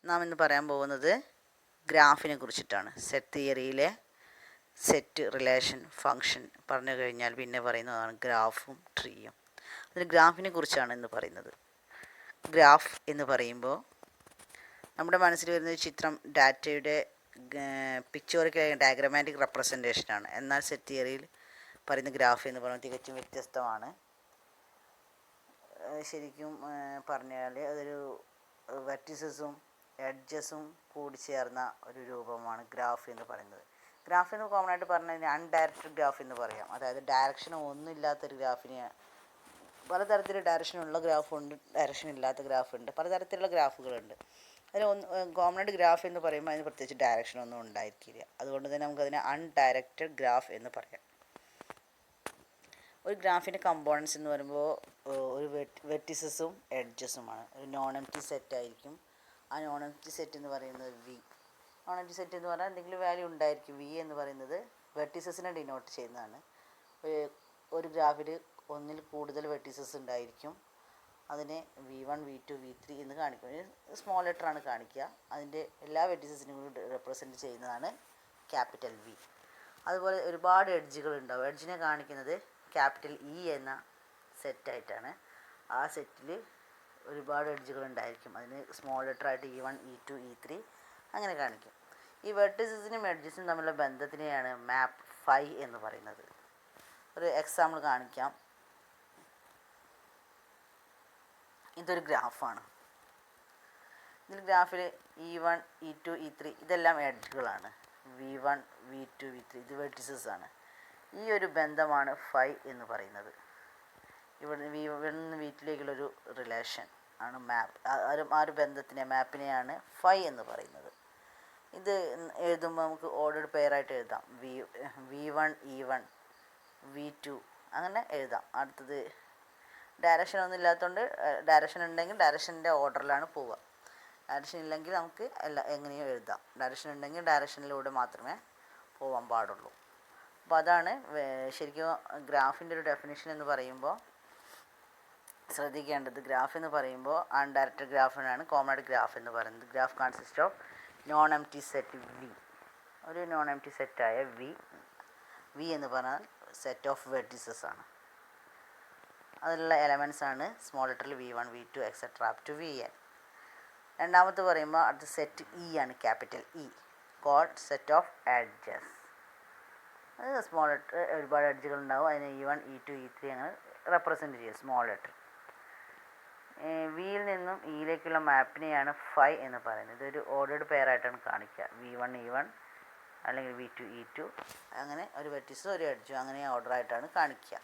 നാം ഇന്ന് പറയാൻ പോകുന്നത് ഗ്രാഫിനെ കുറിച്ചിട്ടാണ്. സെറ്റ് തിയറിയിലെ സെറ്റ്, റിലേഷൻ, ഫങ്ഷൻ പറഞ്ഞു കഴിഞ്ഞാൽ പിന്നെ പറയുന്നതാണ് ഗ്രാഫും ട്രീയും. അതിൽ ഗ്രാഫിനെ കുറിച്ചാണ് ഇന്ന് പറയുന്നത്. ഗ്രാഫ് എന്ന് പറയുമ്പോൾ നമ്മുടെ മനസ്സിൽ വരുന്ന ചിത്രം ഡാറ്റയുടെ പിക്ചോറിക്കൽ ഡയഗ്രമാറ്റിക് റെപ്രസെൻറ്റേഷനാണ്. എന്നാൽ സെറ്റ് തിയറിയിൽ പറയുന്ന ഗ്രാഫ് എന്ന് പറയുന്നത് തികച്ചും വ്യത്യസ്തമാണ്. ശരിക്കും പറഞ്ഞാൽ അതൊരു വെർട്ടിസസും എഡ്ജസും കൂടി ചേർന്ന ഒരു രൂപമാണ് ഗ്രാഫ് എന്ന് പറയുന്നത്. ഗ്രാഫ് എന്ന് കോമൺ ആയിട്ട് പറഞ്ഞാൽ അൺഡയറക്റ്റഡ് ഗ്രാഫ് എന്ന് പറയാം. അതായത് ഡയറക്ഷനും ഒന്നും ഇല്ലാത്തൊരു ഗ്രാഫിനെ, പലതരത്തിലുള്ള ഡയറക്ഷനുള്ള ഗ്രാഫുണ്ട്, ഡയറക്ഷൻ ഇല്ലാത്ത ഗ്രാഫുണ്ട്, പലതരത്തിലുള്ള ഗ്രാഫുകളുണ്ട്. അതിൽ കോമൺ ആയിട്ട് ഗ്രാഫ് എന്ന് പറയുമ്പോൾ അതിന് പ്രത്യേകിച്ച് ഡയറക്ഷനൊന്നും ഉണ്ടായിരിക്കില്ല. അതുകൊണ്ട് തന്നെ നമുക്കതിനെ അൺഡയറക്റ്റഡ് ഗ്രാഫ് എന്ന് പറയാം. ഒരു ഗ്രാഫിൻ്റെ കമ്പോണൻസ് എന്ന് പറയുമ്പോൾ ഒരു വെർട്ടിസസും എഡ്ജസുമാണ്. ഒരു നോൺ എംപ്റ്റി സെറ്റ് ആയിരിക്കും. ആ നോൺ എംപ്റ്റി സെറ്റ് എന്ന് പറയുന്നത് വി. നോൺ എംപ്റ്റി സെറ്റ് എന്ന് പറഞ്ഞാൽ എന്തെങ്കിലും വാല്യൂ ഉണ്ടായിരിക്കും. വി എന്ന് പറയുന്നത് വെർട്ടിസസിനെ ഡിനോട്ട് ചെയ്യുന്നതാണ്. ഒരു ഗ്രാഫിൽ ഒന്നിൽ കൂടുതൽ വെർട്ടിസസ് ഉണ്ടായിരിക്കും. അതിനെ V1, V2, V3 എന്ന് കാണിക്കും. സ്മോൾ ലെറ്ററാണ് കാണിക്കുക. അതിൻ്റെ എല്ലാ വെർട്ടിസസിനും കൂടി റെപ്രസെൻറ്റ് ചെയ്യുന്നതാണ് ക്യാപിറ്റൽ വി. അതുപോലെ ഒരുപാട് എഡ്ജുകൾ ഉണ്ടാവും. എഡ്ജിനെ കാണിക്കുന്നത് ക്യാപിറ്റൽ ഇ എന്ന സെറ്റായിട്ടാണ്. ആ സെറ്റിൽ ഒരുപാട് എഡ്ജുകൾ ഉണ്ടായിരിക്കും. അതിന് സ്മോൾ ലെറ്ററായിട്ട് E1, E2, E3 അങ്ങനെ കാണിക്കും. ഈ വെർട്ടിസസിനും എഡ്ജസിനും തമ്മിലുള്ള ബന്ധത്തിനെയാണ് മാപ്പ് ഫൈ എന്ന് പറയുന്നത്. ഒരു എക്സാമ്പിൾ കാണിക്കാം. ഇതൊരു ഗ്രാഫാണ്. ഇതിൽ ഗ്രാഫിൽ E1, E2, E3 ഇതെല്ലാം എഡ്ജുകളാണ്. V1, V2, V3 ഇത് വെർട്ടിസസ് ആണ്. ഈ ഒരു ബന്ധമാണ് ഫൈ എന്ന് പറയുന്നത്. ഇവിടെ നിന്ന് വീട്ടിലേക്കുള്ളൊരു റിലേഷൻ ആണ് മാപ്പ്. ആ ഒരു ബന്ധത്തിനെ, മാപ്പിനെയാണ് ഫൈ എന്ന് പറയുന്നത്. ഇത് എഴുതുമ്പോൾ നമുക്ക് ഓർഡർഡ് പെയറായിട്ട് എഴുതാം. V1, E1, V2 അങ്ങനെ എഴുതാം. അടുത്തത് ഡയറക്ഷൻ ഒന്നും ഇല്ലാത്തതുകൊണ്ട് ഡയറക്ഷൻ ഉണ്ടെങ്കിൽ ഡയറക്ഷൻ്റെ ഓർഡറിലാണ് പോവുക. ഡയറക്ഷൻ ഇല്ലെങ്കിൽ നമുക്ക് എങ്ങനെയും എഴുതാം. ഡയറക്ഷൻ ഉണ്ടെങ്കിൽ ഡയറക്ഷനിലൂടെ മാത്രമേ പോകാൻ പാടുള്ളൂ. അപ്പോൾ അതാണ് ശരിക്കും ഗ്രാഫിൻ്റെ ഒരു ഡെഫിനിഷൻ എന്ന് പറയുമ്പോൾ ശ്രദ്ധിക്കേണ്ടത്. ഗ്രാഫ് എന്ന് പറയുമ്പോൾ അൺഡയറക്റ്റഡ് ഗ്രാഫിനാണ് കോമൺ ആയിട്ട് ഗ്രാഫ് എന്ന് പറയുന്നത്. Graph consist of non empty set V. ഒരു നോൺ എംപ്റ്റി സെറ്റായ വി എന്ന് പറഞ്ഞാൽ സെറ്റ് ഓഫ് വെർട്ടിസസ് ആണ്. അതിലുള്ള എലമെൻറ്റ്സ് ആണ് സ്മോൾ ലെറ്ററിൽ V1, V2 etcetera up to Vn. രണ്ടാമത്തെ പറയുമ്പോൾ അടുത്ത സെറ്റ് ഇ ആണ്, capital E, called set of edges. അത് സ്മോൾ ലെറ്റർ ഒരുപാട് എഡ്ജുകൾ ഉണ്ടാവും. അതിന് E1, E2, E3 അങ്ങനെ റെപ്രസെൻറ്റ് ചെയ്യും സ്മോൾ ലെറ്റർ. വിയിൽ നിന്നും ഇയിലേക്കുള്ള മാപ്പിനെയാണ് ഫൈ എന്ന് പറയുന്നത്. ഇതൊരു ഓർഡേർഡ് പെയറായിട്ടാണ് കാണിക്കുക. V1, E1 അല്ലെങ്കിൽ V2, E2 അങ്ങനെ ഒരു വെർട്ടിസും ഒരു എഡ്ജും അങ്ങനെ ഓർഡറായിട്ടാണ് കാണിക്കുക.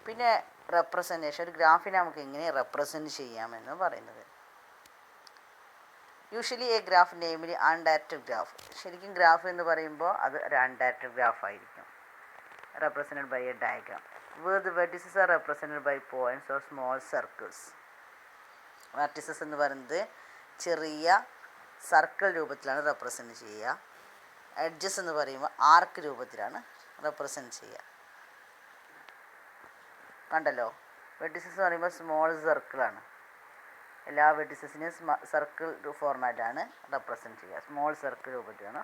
പിന്നെ റെപ്രസെൻറ്റേഷൻ, ഒരു ഗ്രാഫിനെ നമുക്ക് എങ്ങനെ റെപ്രസെൻറ്റ് ചെയ്യാമെന്ന് പറയുന്നത്. യൂഷ്വലി എ ഗ്രാഫ് നെയിമിൽ അൺഡയറക്റ്റഡ് ഗ്രാഫ്. ശരിക്കും ഗ്രാഫ് എന്ന് പറയുമ്പോൾ അത് ഒരു അൺഡയറക്റ്റഡ് ഗ്രാഫ് ആയിരിക്കും. Represented by a diagram where the vertices are represented by points or small circles. Vertices എന്ന് പറയുന്നത് ചെറിയ സർക്കിൾ രൂപത്തിലാണ് റെപ്രസെൻറ്റ് ചെയ്യുക. എഡ്ജസ് എന്ന് പറയുമ്പോൾ ആർക്ക് രൂപത്തിലാണ് റെപ്രസെൻറ്റ് ചെയ്യുക. കണ്ടല്ലോ, വെർട്ടിസസ് എന്ന് പറയുമ്പോൾ സ്മോൾ സർക്കിളാണ്. എല്ലാ വെർട്ടിസസിനെയും സർക്കിൾ ഫോർമാറ്റാണ് റെപ്രസെൻറ്റ് ചെയ്യുക, സ്മോൾ സർക്കിൾ രൂപത്തിലാണ്.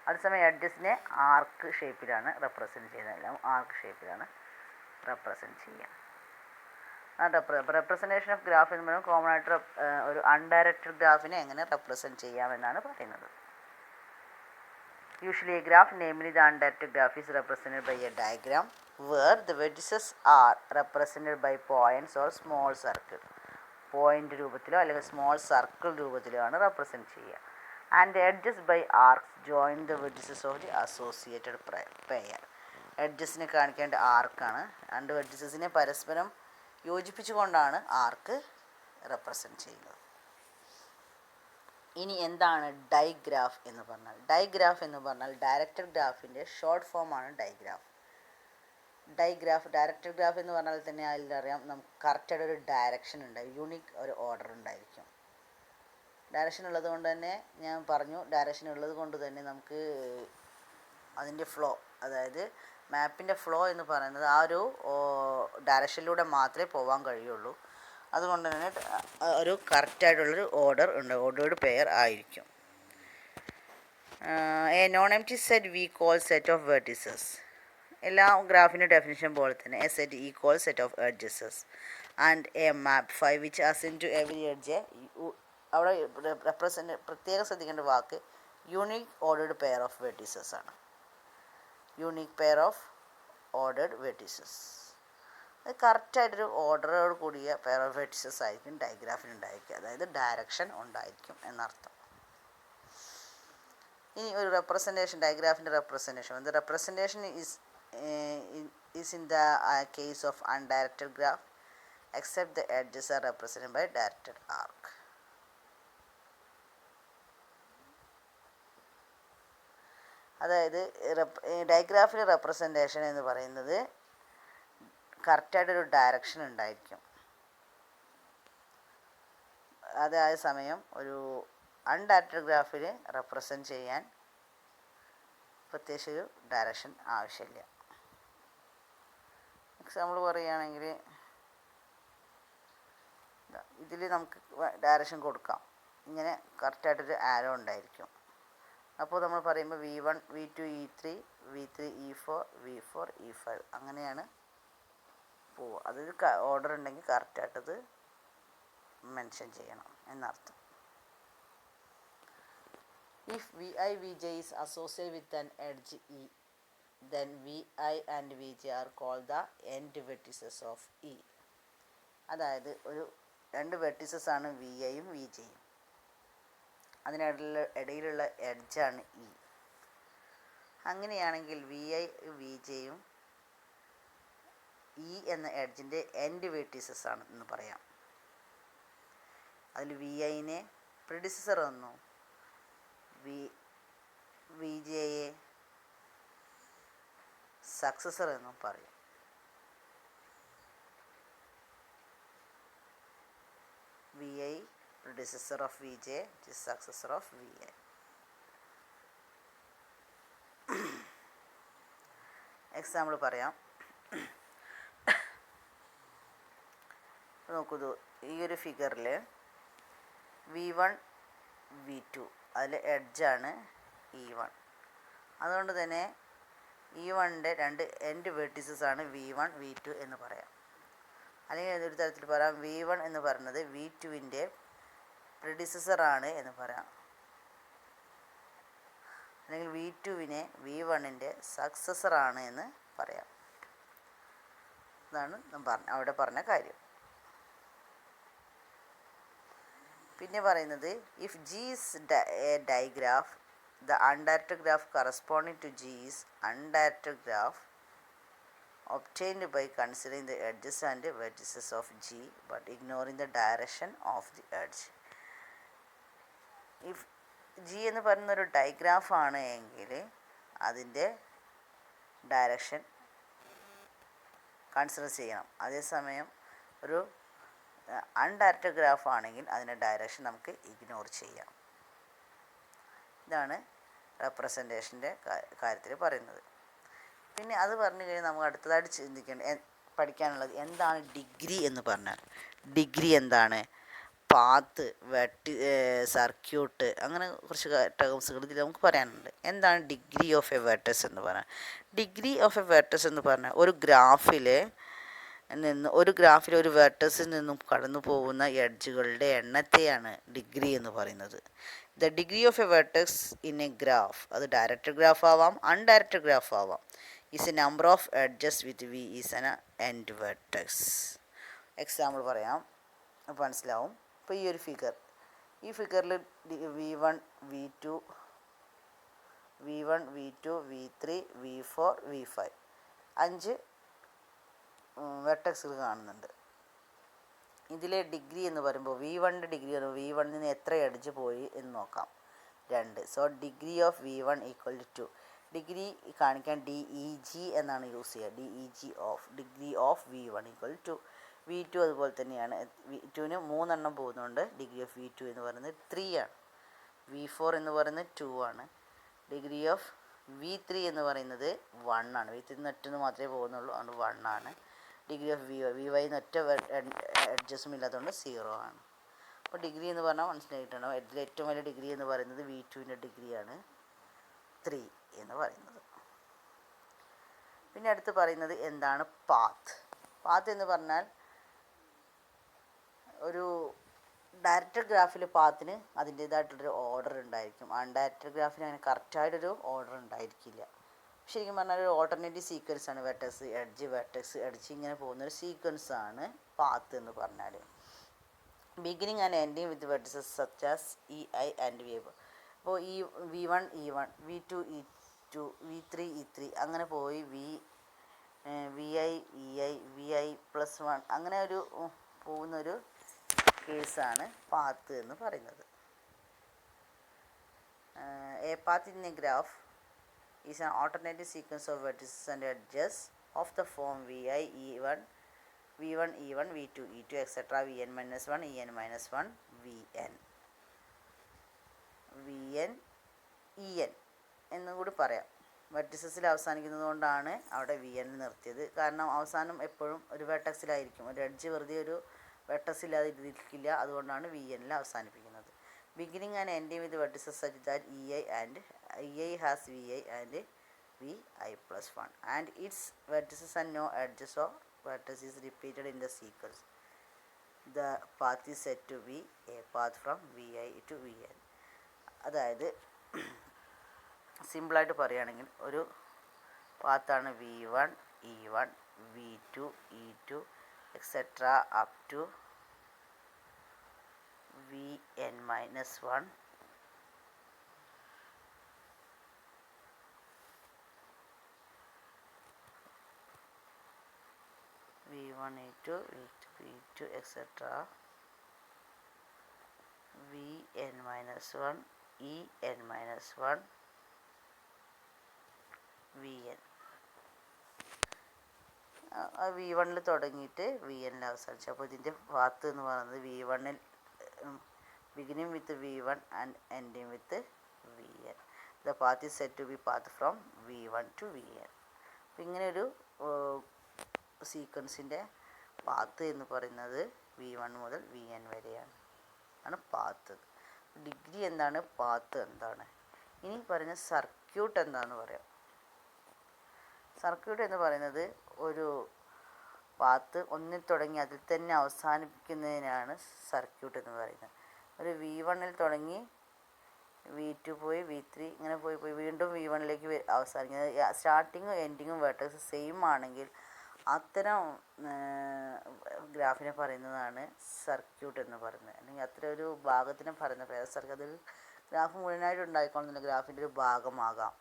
അതേസമയം എഡ്ജസിനെ ആർക്ക് ഷേപ്പിലാണ് റെപ്രസെൻറ്റ് ചെയ്യുന്നത്. എല്ലാം ആർക്ക് ഷേപ്പിലാണ് റെപ്രസെൻറ്റ് ചെയ്യുക. റെപ്രസെൻറ്റേഷൻ ഓഫ് ഗ്രാഫ് എന്ന് പറയുമ്പോൾ കോമൺ ആയിട്ട് ഒരു അൺഡയറക്റ്റഡ് ഗ്രാഫിനെ എങ്ങനെ റെപ്രസെൻറ്റ് ചെയ്യാമെന്നാണ് പറയുന്നത്. Usually a graph namely the undirected graph is represented by a diagram where the vertices are represented by points or small circle. Point രൂപത്തിലോ അല്ലെങ്കിൽ സ്മോൾ സർക്കിൾ രൂപത്തിലോ ആണ് റെപ്രസെൻറ്റ് ചെയ്യുക. And the edges by arcs join the vertices of the associated pair. എഡ്ജസിനെ കാണിക്കേണ്ട ആർക്കാണ്. രണ്ട് വെർട്ടിസസിനെ പരസ്പരം യോജിപ്പിച്ചുകൊണ്ടാണ് ആർക്ക് റെപ്രസെൻറ്റ് ചെയ്യുന്നത്. ഇനി എന്താണ് ഡൈഗ്രാഫ് എന്ന് പറഞ്ഞാൽ? ഡൈഗ്രാഫ് എന്ന് പറഞ്ഞാൽ ഡയറക്റ്റഡ് ഗ്രാഫിൻ്റെ ഷോർട്ട് ഫോമാണ് ഡൈഗ്രാഫ്. ഡയറക്റ്റഡ് ഗ്രാഫ് എന്ന് പറഞ്ഞാൽ തന്നെ അതിലറിയാം നമുക്ക് കറക്റ്റായിട്ട് ഒരു ഡയറക്ഷൻ ഉണ്ട്, യൂണിക് ഒരു ഓർഡർ ഉണ്ടായിരിക്കും. ഡയറക്ഷൻ ഉള്ളത് കൊണ്ട് തന്നെ ഞാൻ പറഞ്ഞു, ഡയറക്ഷൻ ഉള്ളത് കൊണ്ട് തന്നെ നമുക്ക് അതിൻ്റെ ഫ്ലോ, അതായത് മാപ്പിൻ്റെ ഫ്ലോ എന്ന് പറയുന്നത് ആ ഒരു ഡയറക്ഷനിലൂടെ മാത്രമേ പോകാൻ കഴിയുള്ളൂ. അതുകൊണ്ട് തന്നെ ഒരു കറക്റ്റായിട്ടുള്ളൊരു ഓർഡർ ഉണ്ട്, ഓർഡേർഡ് പെയർ ആയിരിക്കും. A non empty set V call set of vertices. എല്ലാ ഗ്രാഫിൻ്റെ ഡെഫിനിഷൻ പോലെ തന്നെ a set equal set of edges and a map phi which assign to every edge. അവിടെ പ്രത്യേകം ശ്രദ്ധിക്കേണ്ട വാക്ക് unique ordered pair of vertices ആണ്. Unique pair of ordered vertices. അത് കറക്റ്റായിട്ടൊരു ഓർഡറോട് കൂടിയ പെയർ ഓഫ് വെർട്ടിസസ് ആയിരിക്കും ഡയഗ്രാഫിന് ഉണ്ടായിരിക്കുക, അതായത് ഡയറക്ഷൻ ഉണ്ടായിരിക്കും എന്നർത്ഥം. ഇനി ഒരു റെപ്രസെൻറ്റേഷൻ, ഡയഗ്രാഫിൻ്റെ representation. The representation is in the case of undirected graph except the edges are represented by directed arc. അതായത് ഡയഗ്രാഫിലെ റെപ്രസെൻറ്റേഷൻ എന്ന് പറയുന്നത് കറക്റ്റായിട്ടൊരു ഡയറക്ഷൻ ഉണ്ടായിരിക്കും. അതേ സമയം ഒരു അൺഡയറക്റ്റഡ് ഗ്രാഫിൽ റെപ്രസെൻറ്റ് ചെയ്യാൻ പ്രത്യേകിച്ചൊരു ഡയറക്ഷൻ ആവശ്യമില്ല. എക്സാമ്പിൾ പറയുകയാണെങ്കിൽ ഇതിൽ നമുക്ക് ഡയറക്ഷൻ കൊടുക്കാം. ഇങ്ങനെ കറക്റ്റായിട്ടൊരു ആരോ ഉണ്ടായിരിക്കും. അപ്പോൾ നമ്മൾ പറയുമ്പോൾ V1 V2 E3 V3 E4 V4 E5 അങ്ങനെയാണ് പോവുക. അതൊരു ഓർഡർ ഉണ്ടെങ്കിൽ കറക്റ്റായിട്ടത് മെൻഷൻ ചെയ്യണം എന്നർത്ഥം. If Vi Vj is associated with an edge E, then Vi and Vj are called the end vertices of E. അതായത് ഒരു രണ്ട് വെർട്ടിസസ് ആണ് വി ഐയും വി ജെയും. അതിനിടയിലുള്ള എഡ്ജാണ് ഇ. അങ്ങനെയാണെങ്കിൽ വി ഐ വി ജെയും ഇ എന്ന എഡ്ജിൻ്റെ എൻഡ് വെർട്ടിസസ് ആണ് എന്ന് പറയാം. അതിൽ വി ഐനെ പ്രിഡിസസർ എന്നും വി ജെയെ സക്സസർ എന്നും പറയും. V I predecessor of Vj, which is successor of Vi. Example പറയാം. നോക്കൂ, ഈ ഒരു ഫിഗറിൽ V1 V2 അതിൽ എഡ്ജാണ് E1. അതുകൊണ്ട് തന്നെ E1ൻ്റെ രണ്ട് എൻഡ് വെർട്ടിസസ് ആണ് V1 V2 എന്ന് പറയാം. അല്ലെങ്കിൽ ഏതൊരു തരത്തിൽ പറയാം, V1 എന്ന് പറയുന്നത് V2ൻ്റെ പ്രിഡിസസർ ആണ് എന്ന് പറയാം. അല്ലെങ്കിൽ V2വിനെ V1ൻ്റെ സക്സസർ ആണ് എന്ന് പറയാം. ഇതാണ് അവിടെ പറഞ്ഞ കാര്യം. പിന്നെ പറയുന്നത് if G is a digraph, the undirected graph corresponding to G is undirected graph obtained by considering the edges and vertices of G but ignoring the direction of the edge. If G എന്ന് പറയുന്ന ഒരു ഡൈഗ്രാഫ് ആണ് എങ്കിൽ അതിൻ്റെ direction consider ചെയ്യണം. അതേസമയം ഒരു undirected graph ആണെങ്കിൽ അതിൻ്റെ ഡയറക്ഷൻ നമുക്ക് ഇഗ്നോർ ചെയ്യാം. ഇതാണ് റെപ്രസെൻറ്റേഷൻ്റെ കാര്യത്തിൽ പറയുന്നത്. പിന്നെ അത് പറഞ്ഞു കഴിഞ്ഞാൽ നമുക്ക് അടുത്തതായിട്ട് പഠിക്കാനുള്ളത് എന്താണ് ഡിഗ്രി എന്ന് പറഞ്ഞാൽ. ഡിഗ്രി എന്താണ്, പാത്ത്, സർക്യൂട്ട്, അങ്ങനെ കുറച്ച് ടേംസുകൾ ഇതിൽ നമുക്ക് പറയാനുണ്ട്. എന്താണ് ഡിഗ്രി ഓഫ് എ വെർട്ടസ് എന്ന് പറഞ്ഞാൽ? ഡിഗ്രി ഓഫ് എ വെർട്ടസ് എന്ന് പറഞ്ഞാൽ ഒരു ഗ്രാഫിൽ ഒരു വെർട്ടസിൽ നിന്നും കടന്നു പോകുന്ന എഡ്ജുകളുടെ എണ്ണത്തെയാണ് ഡിഗ്രി എന്ന് പറയുന്നത്. The degree of a vertex in a graph, അത് ഡയറക്റ്റഡ് ഗ്രാഫ് ആവാം അൺഡയറക്റ്റഡ് ഗ്രാഫ് ആവാം, is a number of edges with V is an end vertex. Example പറയാം, അപ്പോൾ മനസ്സിലാവും. ഇപ്പോൾ ഈ ഒരു ഈ ഫിഗറിൽ V1 V2 V3 V4 V5 5 വെർട്ടക്സുകൾ കാണുന്നുണ്ട്. ഇതിലെ ഡിഗ്രി എന്ന് പറയുമ്പോൾ V1ൻ്റെ ഡിഗ്രി V1 നിന്ന് എത്ര എഡ്ജ് പോയി എന്ന് നോക്കാം, 2. So degree of V1 equal to 2. Degree കാണിക്കാൻ DEG എന്നാണ് യൂസ് ചെയ്യുക. Degree of V1 equal to V2. അതുപോലെ തന്നെയാണ്. V2ന് 3 എണ്ണം പോകുന്നതുകൊണ്ട് ഡിഗ്രി ഓഫ് V2 എന്ന് പറയുന്നത് 3 ആണ്. V4 എന്ന് പറയുന്നത് 2 ആണ്. ഡിഗ്രി ഓഫ് V3 എന്ന് പറയുന്നത് 1 ആണ്. V3 ഒറ്റൊന്ന് മാത്രമേ പോകുന്നുള്ളൂ, അതുകൊണ്ട് 1 ആണ്. ഡിഗ്രി ഓഫ് വി വൈ ഒറ്റ എഡ്ജസും ഇല്ലാത്തതുകൊണ്ട് 0 ആണ്. അപ്പോൾ ഡിഗ്രി എന്ന് പറഞ്ഞാൽ മനസ്സിലായിട്ടുണ്ടാവും. ഇതിൽ ഏറ്റവും വലിയ ഡിഗ്രി എന്ന് പറയുന്നത് V2-ൻ്റെ ഡിഗ്രിയാണ് 3 എന്ന് പറയുന്നത്. പിന്നെ അടുത്ത് പറയുന്നത് എന്താണ് പാത്ത്. പാത്ത് എന്ന് പറഞ്ഞാൽ ഒരു ഡയറക്റ്റഡ് ഗ്രാഫിൽ പാത്തിന് അതിൻ്റേതായിട്ടുള്ളൊരു ഓർഡർ ഉണ്ടായിരിക്കും. അൺഡയറക്റ്റഡ് ഗ്രാഫിന് അങ്ങനെ കറക്റ്റായിട്ടൊരു ഓർഡർ ഉണ്ടായിരിക്കില്ല. ശരിക്കും പറഞ്ഞാൽ ഒരു ഓൾട്ടർനേറ്റീവ് സീക്വൻസ് ആണ്. വെർട്ടെക്സ് എഡ്ജ് ഇങ്ങനെ പോകുന്നൊരു സീക്വൻസ് ആണ് പാത്ത് എന്ന് പറഞ്ഞാൽ. Beginning and ending with vertices such as EI and VI. അപ്പോൾ ഈ V1 E1 V2 E2 V3 E3 അങ്ങനെ പോയി VI EI VI+1 അങ്ങനെ ഒരു പോകുന്നൊരു കേസാണ് പാത്ത് എന്ന് പറയുന്നത്. A path in a graph is an alternative sequence of vertices and edges of the form VI E1 V1 E1 V2 E2 etc. Vn-1 En-1 Vn En എന്നും കൂടി പറയാം. വെർട്ടിസസിൽ അവസാനിക്കുന്നത് കൊണ്ടാണ് അവിടെ VN നിർത്തിയത്. കാരണം അവസാനം എപ്പോഴും ഒരു വെർട്ടെക്സിലായിരിക്കും. ഒരു എഡ്ജ് വെറുതെ ഒരു വെർട്ടെക്സ് ഇല്ലാതെ ഇരിക്കില്ല. അതുകൊണ്ടാണ് VNൽ അവസാനിപ്പിക്കുന്നത്. Beginning and ending with vertices such that EI has VI and VI+1 and its vertices and no edges or vertex is repeated in the sequence. The path is said to be a path from VI to VN. അതായത് സിമ്പിളായിട്ട് പറയുകയാണെങ്കിൽ ഒരു പാത്താണ് V1 E1 V2 E2 etcetera up to Vn-1 V1 E2 V2 etc. Vn-1 En-1 Vn. V1 തുടങ്ങിയിട്ട് VNൽ അവസാനിച്ചു. അപ്പോൾ ഇതിൻ്റെ path എന്ന് പറയുന്നത് V1-ൽ beginning with V1 and ending with Vn. The path is said to be path from V1 to Vn. അപ്പോൾ ഇങ്ങനെയൊരു സീക്വൻസിൻ്റെ path എന്ന് പറയുന്നത് V1 മുതൽ Vn വരെയാണ് പാത്ത്. ഡിഗ്രി എന്താണ്, പാത്ത് എന്താണ്. ഇനി പറയുന്ന സർക്യൂട്ട് എന്താണെന്ന് പറയാം. സർക്യൂട്ട് എന്ന് പറയുന്നത് ഒരു പാത്ത് ഒന്നിൽ തുടങ്ങി അതിൽ തന്നെ അവസാനിപ്പിക്കുന്നതിനാണ് സർക്യൂട്ട് എന്ന് പറയുന്നത്. ഒരു V1-ൽ തുടങ്ങി V2 പോയി V3 ഇങ്ങനെ പോയി വീണ്ടും V1-ലേക്ക് അവസാനിക്കുന്നത്. സ്റ്റാർട്ടിങ്ങും എൻഡിങ്ങും വെർട്ടെക്സ് സെയിം ആണെങ്കിൽ അത്തരം ഗ്രാഫിനെ പറയുന്നതാണ് സർക്യൂട്ട് എന്ന് പറയുന്നത്. അല്ലെങ്കിൽ അത്തരം ഒരു ഭാഗത്തിനെ പറയുന്ന പേര് സർക്യൂട്ട്. അതിൽ ഗ്രാഫ് മുഴുവനായിട്ട് ഉണ്ടായിക്കൊള്ളുന്നില്ല, ഗ്രാഫിൻ്റെ ഒരു ഭാഗമാകാം.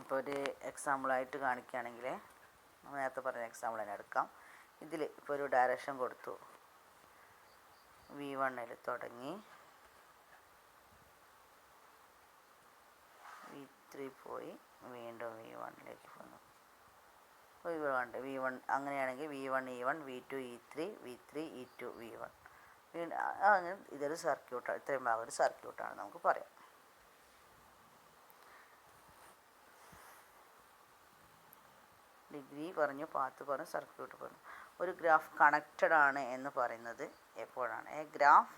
ഇപ്പോൾ ഒരു എക്സാമ്പിളായിട്ട് കാണിക്കുകയാണെങ്കിൽ നേരത്തെ പറഞ്ഞ എക്സാമ്പിൾ തന്നെ എടുക്കാം. ഇതിൽ ഇപ്പോൾ ഒരു ഡയറക്ഷൻ കൊടുത്തു. V1-ൽ തുടങ്ങി V3 പോയി വീണ്ടും V1-ലേക്ക് പോന്നു. V1 അങ്ങനെയാണെങ്കിൽ V1 E1 V2 E3 V3 E2 V1 അങ്ങനെ ഇതൊരു സർക്യൂട്ടാണ്. ഇത്രയും ഭാഗം ഒരു സർക്യൂട്ടാണ് നമുക്ക് പറയാം. ഡിഗ്രി പറഞ്ഞു, പാത്ത് പറഞ്ഞു, സർക്യൂട്ട് പറഞ്ഞു. ഒരു ഗ്രാഫ് കണക്റ്റഡ് ആണ് എന്ന് പറയുന്നത് എപ്പോഴാണ്? എ ഗ്രാഫ്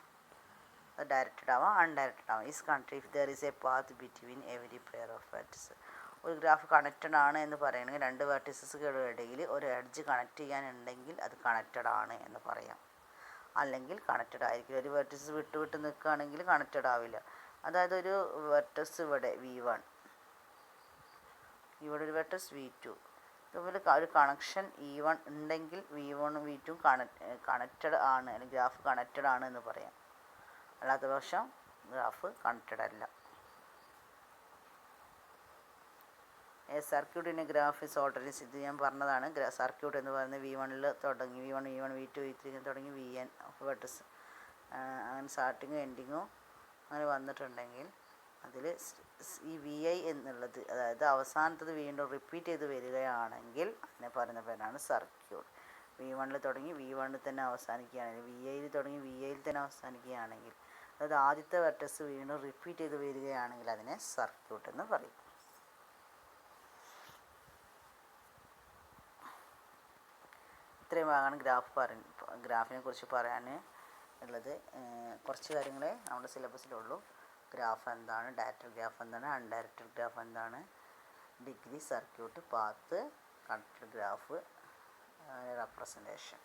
ഡയറക്റ്റഡ് ആവാം അൺഡയറക്റ്റഡ് ആവാം. Is connected if there is A path between every pair of vertices. ഒരു ഗ്രാഫ് കണക്റ്റഡ് ആണ് എന്ന് പറയുകയാണെങ്കിൽ രണ്ട് വെർട്ടിസസുകളുടെ ഇടയിൽ ഒരു എഡ്ജ് കണക്ട് ചെയ്യാനുണ്ടെങ്കിൽ അത് കണക്റ്റഡ് ആണ് എന്ന് പറയാം. അല്ലെങ്കിൽ കണക്റ്റഡ് ആയിരിക്കില്ല. ഒരു വെർട്ടിസസ് വിട്ട് നിൽക്കുകയാണെങ്കിൽ കണക്റ്റഡ് ആവില്ല. അതായത് ഒരു വെർട്ടസ് ഇവിടെ V1, ഇവിടെ ഒരു വെർട്ടസ് V2, ഇതുപോലെ ഒരു കണക്ഷൻ E1 ഉണ്ടെങ്കിൽ V1 V2 കണക്റ്റഡ് ആണ്, അല്ലെങ്കിൽ ഗ്രാഫ് കണക്റ്റഡ് ആണ് എന്ന് പറയാം. അല്ലാത്ത പക്ഷം ഗ്രാഫ് കണക്റ്റഡ് അല്ല. Circuit in a graph is already, ഇത് ഞാൻ പറഞ്ഞതാണ്. സർക്യൂട്ട് എന്ന് പറയുന്നത് V1-ൽ തുടങ്ങി V1 E1 V2 E3 തുടങ്ങി Vn വെർട്ടസ് അങ്ങനെ സ്റ്റാർട്ടിങ്ങും എൻഡിങ്ങും അങ്ങനെ വന്നിട്ടുണ്ടെങ്കിൽ അതിൽ ഈ VI എന്നുള്ളത്, അതായത് അവസാനത്തത് വീണ്ടും റിപ്പീറ്റ് ചെയ്ത് വരികയാണെങ്കിൽ അതിനെ പറയുന്ന പേരാണ് സർക്യൂട്ട്. V1-ൽ തുടങ്ങി V1-ൽ തന്നെ അവസാനിക്കുകയാണെങ്കിൽ, VI-ൽ തുടങ്ങി VI-ൽ തന്നെ അവസാനിക്കുകയാണെങ്കിൽ, അതായത് ആദ്യത്തെ വെർട്ടസ് വീണ്ടും റിപ്പീറ്റ് ചെയ്ത് വരികയാണെങ്കിൽ അതിനെ സർക്യൂട്ട് എന്ന് പറയും. ഇത്രയും ഭാഗമാണ് ഗ്രാഫിനെ കുറിച്ച് പറയാൻ ഉള്ളത്. കുറച്ച് കാര്യങ്ങളെ നമ്മുടെ സിലബസിലുള്ളൂ. ഗ്രാഫ് എന്താണ്, ഡയറക്റ്റഡ് ഗ്രാഫ് എന്താണ്, അൺഡയറക്റ്റഡ് ഗ്രാഫ് എന്താണ്, degree, circuit, path, connected graph, representation.